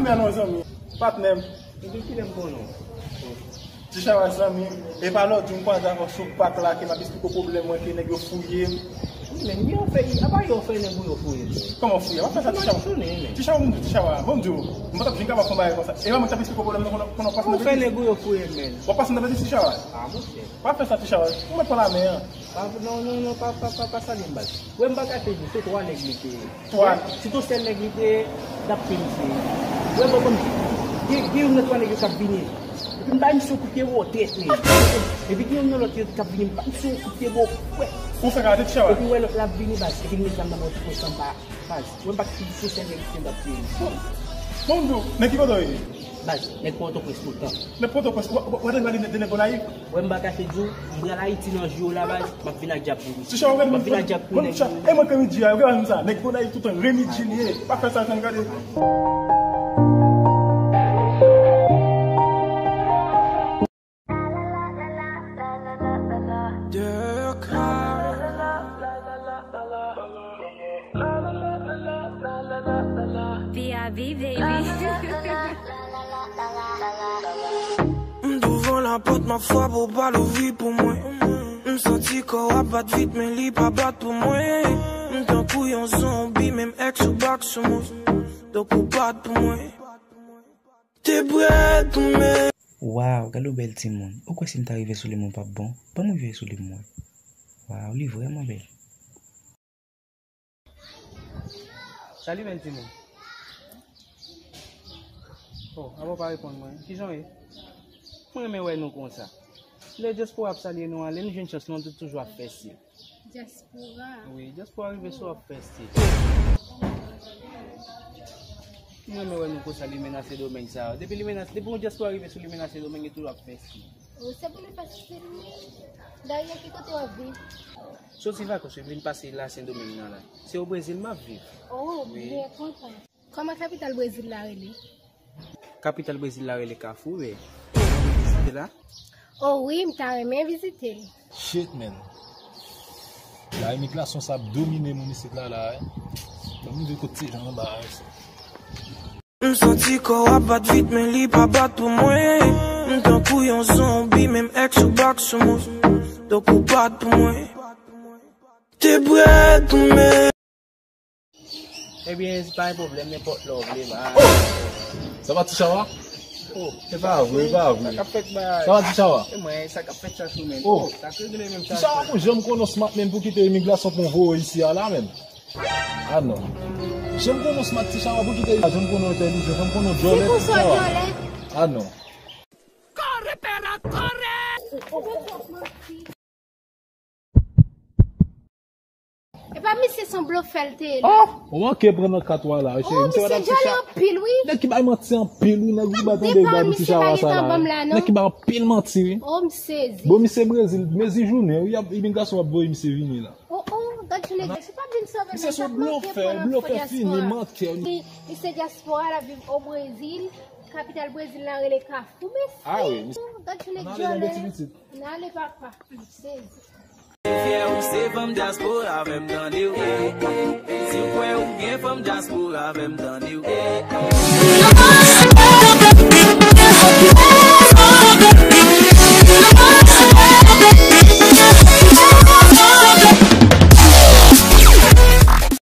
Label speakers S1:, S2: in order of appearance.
S1: Mè nan zami, patnem.
S2: Mwen ki dem konon.
S1: Ti chawa zami, e pa lò di mkwa d'avò sou pak la ke ma bis piko problem mwen ke neg yo fouye.
S2: Men yo fè, aba yo fè neg yo fouye.
S1: Comment fouye? Wap fè sa ti chawa? Ti chawa mwen di ti chawa, bon di yo. Mwen tap jinka wap kombaye kon sa. E wap mwen tap bis piko problem konon pas
S2: Mwen fè neg yo fouye men.
S1: Wap pas mwen di ti chawa?
S2: Ah, mwen fè.
S1: Wap fè sa ti chawa? Mwen pa la men.
S2: Non, pas sa lim bas. Wè mba ka fè di, se to an neglite. Si to sen neglite, dap pensi. Wè mba kon, di yon net wan neg yo kap bini. Mba msou koute wo tet ne. E bi yon lot yo kap bini, mba msou koute wo kwe.
S1: Ou fè gade ti chawa?
S2: E pi wè la bini bas, e bi nge jam nan moti konsan pa bas. Wè mba ki di sen neglite dap pensi.
S1: Mon do, nek ki kodo yi?
S2: Bas, nek poto kwe skoutan.
S1: Nek poto kwe skoutan? Wè den gwa di nek bonayik?
S2: Wè mba ka fè djou, yi la iti nan jyo la bas, mak vina japou.
S1: Ti chawa wè
S2: mak vina japou nek.
S1: E mwen kemi di ya, wè an sa, nek bonayik toutan remi jilye. Pa fè sa jen gade.
S3: Devant la porte, ma foi, pour pas l'ouvrir pour moi. M'senti qu'on va battre vite, mais li pas battre pour moi. M'tan couillon zombie, même ex ou back sur moi. Donc ou battre pour moi. T'es prêt pour moi.
S4: Wow, galo bel Timon. Pourquoi si m'ta arrivé sous les mots pas bon? Pas moi vivre sous les mots. Wow, lui vraiment belle.
S2: Salut bel Timon. Oh, avant pas répondre moi. Qui j'en ai? Moi mais ouais nous comme ça. Le diaspora saluer nous, aller nous jeune chance nous toujours à faire ci.
S5: Diaspora.
S2: Oui, diaspora arriver sur à faire ci. Moi mais ouais nous comme ça les menacer domaine ça. Depuis les menaces, depuis on diaspora arriver sur les menacer domaine et toujours à faire ci.
S5: Oh, c'est pour le passer. D'ailleurs qui côté on vit?
S2: So si va que je viens passer là Saint-Domingue là. C'est au Brésil ma vie.
S5: Oh,
S2: oui.
S5: Bien content. Comment capitale Brésil là relé?
S2: Capitale Brésil là relé Carrefour. C'est là?
S5: Oh oui, m'ta aimé visiter.
S6: Shit man. La immigration ça a dominé mon ici là. Comme de côté j'en bas.
S3: M'senti qu'on va battre vite, mais li pas battre pour moi. M'tan couillon zombie, même ex ou back sur moi. Donc ou battre pour moi. T'es prêt pour moi.
S2: Eh bien, c'est pas un problème, n'importe l'homme.
S6: Ça va, Tichawa?
S2: Oh,
S6: c'est pas vrai, pas vrai.
S2: Ça fait
S6: ça va, Tichawa?
S2: Moi, ça fait ça tout même.
S6: Oh,
S2: ça fait le même ça.
S6: Tichawa, j'aime qu'on smart même pour quitter l'immigration pour vous ici à là même. Ah non. J'aime qu'on smart Tichawa pour quitter. J'aime qu'on intelligent, j'aime qu'on jolie.
S5: C'est pour ça, Jolet.
S6: Ah non.
S3: Corre, pera, corre!
S5: Et pas mis son bloc felté.
S6: Oh, on va que prendre 4 là.
S5: Oh, mais c'est Jolet en pile, oui.
S6: N'est qui va mentir en pile, n'est qui va attendre de Tichawa ça là. N'est qui va en pile mentir.
S5: Oh, m'sais.
S6: Bon, c'est Brésil, mais c'est journée, il y a immigration à boy, c'est venu là.
S5: Oh, donc tu n'es pas bien sauvé.
S6: C'est son bloc fini, mentir.
S5: Il c'est diaspora la vivre au Brésil. Capitale Brésil là relé Carrefour.
S6: Ah oui.
S5: Donc tu n'es Jolet. N'allez pas.
S3: Fier ou c'est femme diaspora même dans les si vous pouvez ou bien femme diaspora même dans les